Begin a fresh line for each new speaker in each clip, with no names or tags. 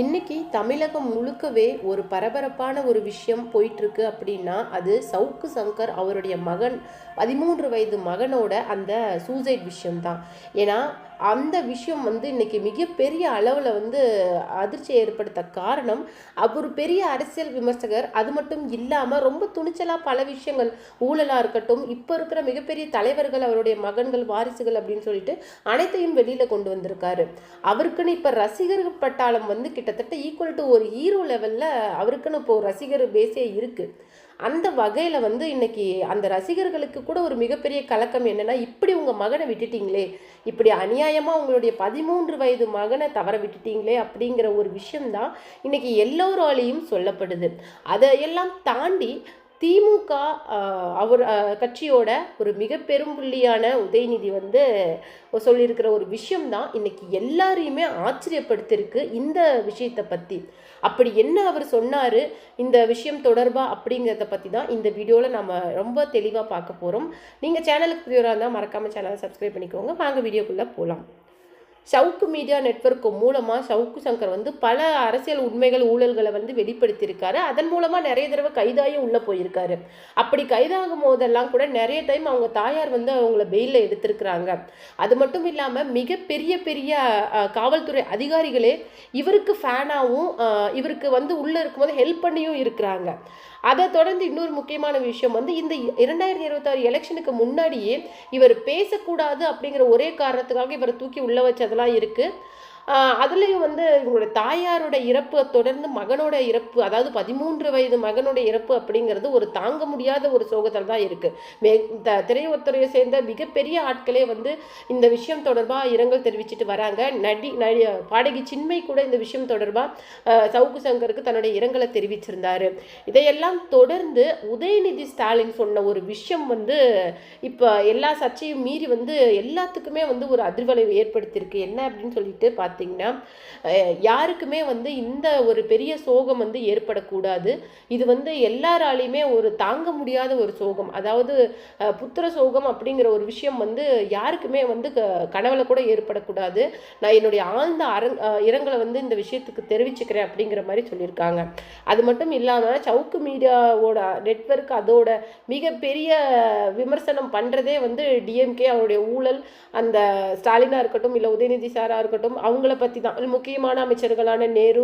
இன்னைக்கு தமிழகம் முழுக்கவே ஒரு பரபரப்பான ஒரு விஷயம் போயிட்டுருக்கு அப்படின்னா அது சவுக்கு சங்கர் அவருடைய மகன் 13 வயது மகனோட அந்த சூசைட் விஷயம்தான். ஏன்னா அந்த விஷயம் இன்னைக்கு மிகப்பெரிய அளவில் அதிர்ச்சி ஏற்படுத்த காரணம் அவர் பெரிய அரசியல் விமர்சகர். அது மட்டும் இல்லாமல் ரொம்ப துணிச்சலாக பல விஷயங்கள் ஊழலாக இருக்கட்டும், இப்போ இருக்கிற மிகப்பெரிய தலைவர்கள் அவருடைய மகன்கள் வாரிசுகள் அப்படின்னு சொல்லிட்டு அனைத்தையும் வெளியில் கொண்டு வந்திருக்காரு. அவருக்குன்னு இப்போ ரசிகர்கள் பட்டாளம் கிட்டத்தட்ட ஈக்குவல் டு ஒரு ஹீரோ லெவலில் அவருக்குன்னு இப்போ ரசிகர் பேஸே இருக்குது. அந்த வகையில் இன்னைக்கு அந்த ரசிகர்களுக்கு கூட ஒரு மிகப்பெரிய கலக்கம் என்னென்னா, இப்படி உங்கள் மகனை விட்டுட்டீங்களே, இப்படி அநியாயமாக உங்களுடைய 13 வயது மகனை தவற விட்டுட்டீங்களே அப்படிங்கிற ஒரு விஷயம்தான் இன்னைக்கு எல்லோராலையும் சொல்லப்படுது. அதையெல்லாம் தாண்டி திமுக அவர் கட்சியோட ஒரு மிக பெரும் புள்ளியான உதயநிதி சொல்லியிருக்கிற ஒரு விஷயம்தான் இன்னைக்கு எல்லாரையுமே ஆச்சரியப்படுத்திருக்கு. இந்த விஷயத்தை பற்றி அப்படி என்ன அவர் சொன்னார் இந்த விஷயம் தொடர்பாக அப்படிங்கிறத பற்றி தான் இந்த வீடியோவில் நம்ம ரொம்ப தெளிவாக பார்க்க போகிறோம். நீங்கள் சேனலுக்கு புதியவராக இருந்தால் மறக்காமல் சேனலை சப்ஸ்கிரைப் பண்ணிக்கோங்க. வாங்க வீடியோக்குள்ளே போகலாம். சவுக்கு மீடியா நெட்வொர்க் மூலமாக சவுக்கு சங்கர் பல அரசியல் உண்மைகள் ஊழல்களை வெளிப்படுத்தியிருக்காரு. அதன் மூலமாக நிறைய தடவை கைதாயும் உள்ளே போயிருக்காரு. அப்படி கைதாகும் போதெல்லாம் கூட நிறைய டைம் அவங்க தாயார் அவங்கள பெயிலில் எடுத்திருக்கிறாங்க. அது மட்டும் இல்லாமல் மிகப்பெரிய பெரிய காவல்துறை அதிகாரிகளே இவருக்கு ஃபேனாகவும் இவருக்கு உள்ளே இருக்கும்போது ஹெல்ப் பண்ணியும் இருக்கிறாங்க. அதை தொடர்ந்து இன்னொரு முக்கியமான விஷயம் இந்த 2026 எலெக்ஷனுக்கு முன்னாடியே இவர் பேசக்கூடாது அப்படிங்கிற ஒரே காரணத்துக்காக இவரை தூக்கி உள்ள வச்சதெல்லாம் இருக்குது. அதுலேயும் இவங்களோட தாயாரோட இறப்பு தொடர்ந்து மகனோட இறப்பு, அதாவது 13 வயது மகனோட இறப்பு அப்படிங்கிறது ஒரு தாங்க முடியாத ஒரு சோகத்தில் தான் இருக்குது. திரையுறையை சேர்ந்த மிகப்பெரிய ஆட்களே இந்த விஷயம் தொடர்பாக இரங்கல் தெரிவிச்சுட்டு வராங்க. பாடகி சின்மை கூட இந்த விஷயம் தொடர்பாக சவுக்கு சங்கருக்கு தன்னுடைய இரங்கலை தெரிவிச்சிருந்தாரு. இதையெல்லாம் தொடர்ந்து உதயநிதி ஸ்டாலின் சொன்ன ஒரு விஷயம் இப்போ எல்லா சர்ச்சையும் மீறி எல்லாத்துக்குமே ஒரு அதிர்வலை ஏற்படுத்தியிருக்கு. என்ன அப்படின்னு சொல்லிட்டு பார்த்தீங்கன்னா, யாருக்குமே இந்த ஒரு பெரிய சோகம் ஏற்படக்கூடாது. இது எல்லாராலையுமே ஒரு தாங்க முடியாத ஒரு சோகம், அதாவது புத்திர சோகம் அப்படிங்கிற ஒரு விஷயம் யாருக்குமே கனவுல கூட ஏற்படக்கூடாது. நான் என்னுடைய ஆழ்ந்த இரங்கலை இந்த விஷயத்துக்கு தெரிவிச்சுக்கிறேன் அப்படிங்கிற மாதிரி சொல்லியிருக்காங்க. அது மட்டும் இல்லாமல் சவுக்கு மீடியாவோட நெட்வொர்க் அதோட மிகப்பெரிய விமர்சனம் பண்ணுறதே டிஎம்கே அவருடைய ஊழல், அந்த ஸ்டாலினாக இருக்கட்டும் இல்லை உதயநிதி சாராக இருக்கட்டும் அவங்கள பற்றி தான். முக்கியமான அமைச்சர்களான நேரு,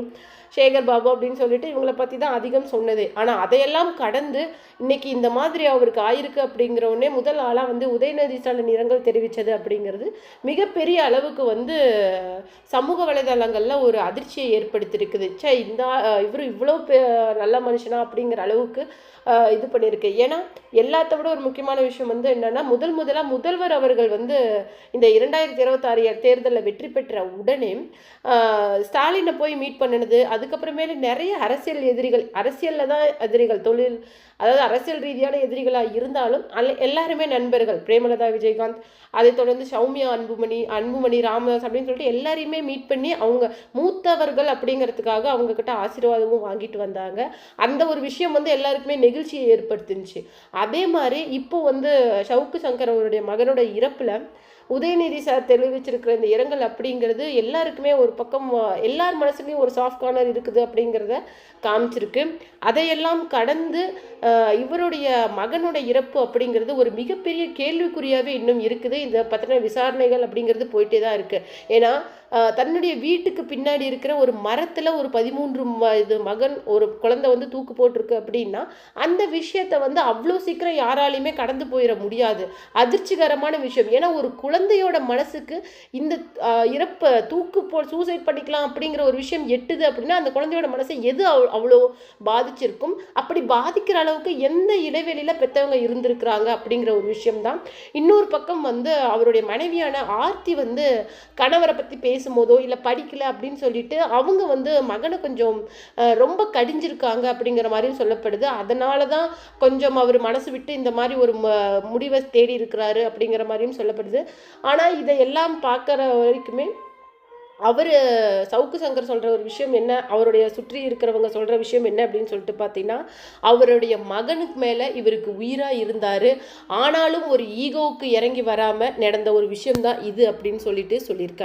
சேகர் பாபு அப்படின்னு சொல்லிட்டு இவங்களை பற்றி தான் அதிகம் சொன்னது. ஆனால் அதையெல்லாம் கடந்து இன்னைக்கு இந்த மாதிரி அவருக்கு ஆயிருக்கு அப்படிங்கிறவனே முதல் ஆளாக உதயநிதி ஸ்டாலின் இரங்கல் தெரிவித்தது அப்படிங்கிறது மிகப்பெரிய அளவுக்கு சமூக வலைதளங்களில் ஒரு அதிர்ச்சியை ஏற்படுத்தியிருக்குது. இவர் இவ்வளோ நல்ல மனுஷனா அப்படிங்கிற அளவுக்கு இது பண்ணியிருக்கு. ஏன்னா எல்லாத்த விட ஒரு முக்கியமான விஷயம் என்னென்னா, முதலாக முதல்வர் அவர்கள் இந்த 2026 தேர்தலில் வெற்றி பெற்ற உடனே ஸ்டாலினை போய் மீட் பண்ணினது, அதுக்கப்புறமேல நிறைய அரசியல் எதிரிகள், அரசியலில் தான் எதிரிகள், தொழில் அதாவது அரசியல் ரீதியான எதிரிகளாக இருந்தாலும் எல்லாருமே நண்பர்கள். பிரேமலதா விஜயகாந்த், அதை தொடர்ந்து சௌமியா அன்புமணி ராமதாஸ் அப்படின்னு சொல்லிட்டு எல்லாரையுமே மீட் பண்ணி அவங்க மூத்தவர்கள் அப்படிங்கிறதுக்காக அவங்கக்கிட்ட ஆசீர்வாதமும் வாங்கிட்டு வந்தாங்க. அந்த ஒரு விஷயம் எல்லாருக்குமே நெகிழ்ச்சியை ஏற்படுத்துச்சு. அதே மாதிரி இப்போ சவுக்கு சங்கர் அவருடைய மகனோட இறப்பில் உதயநிதி சார் தெரிவிச்சிருக்கிற இந்த இரங்கல் அப்படிங்கிறது எல்லாருக்குமே ஒரு பக்கம் எல்லார் மனசுலையும் ஒரு சாஃப்ட் கார்னர் இருக்குது அப்படிங்கிறத காமிச்சிருக்கு. அதையெல்லாம் கடந்து இவருடைய மகனோட இறப்பு அப்படிங்கிறது ஒரு மிகப்பெரிய கேள்விக்குறியாகவே இன்னும் இருக்குது. இதை பற்றின விசாரணைகள் அப்படிங்கிறது போயிட்டே தான் இருக்குது. ஏன்னா தன்னுடைய வீட்டுக்கு பின்னாடி இருக்கிற ஒரு மரத்தில் ஒரு 13 வயது மகன் ஒரு குழந்தை தூக்கு போட்டிருக்கு அப்படின்னா அந்த விஷயத்தை அவ்வளோ சீக்கிரம் யாராலையுமே கடந்து போயிட முடியாது. அதிர்ச்சிகரமான விஷயம். ஏன்னா ஒரு குழந்தையோட மனசுக்கு இந்த இறப்பை சூசைட் பண்ணிக்கலாம் அப்படிங்கிற ஒரு விஷயம் எட்டுது அப்படின்னா அந்த குழந்தையோட மனசை எது அவ்வளோ பாதிச்சிருக்கும், அப்படி பாதிக்கிற அளவுக்கு எந்த இடைவெளியில் பெற்றவங்க இருந்திருக்கிறாங்க அப்படிங்கிற ஒரு விஷயம்தான். இன்னொரு பக்கம் அவருடைய மனைவியான ஆர்த்தி கணவரை பற்றி பேசும்போதோ இல்லை படிக்கல அப்படின்னு சொல்லிட்டு அவங்க மகனை கொஞ்சம் ரொம்ப கடிஞ்சிருக்காங்க அப்படிங்கிற மாதிரியும் சொல்லப்படுது. அதனால தான் கொஞ்சம் அவர் மனசு விட்டு இந்த மாதிரி ஒரு முடிவை தேடி இருக்கிறாரு அப்படிங்கிற மாதிரியும் சொல்லப்படுது. ஆனால் இதையெல்லாம் பார்க்குற வரைக்குமே அவர் சவுக்கு சங்கர் சொல்கிற ஒரு விஷயம் என்ன, அவருடைய சுற்றி இருக்கிறவங்க சொல்கிற விஷயம் என்ன அப்படின்னு சொல்லிட்டு பார்த்தீங்கன்னா, அவருடைய மகனுக்கு மேலே இவருக்கு உயிராக இருந்தார், ஆனாலும் ஒரு ஈகோவுக்கு இறங்கி வராமல் நடந்த ஒரு விஷயம்தான் இது அப்படின்னு சொல்லியிருக்காங்க.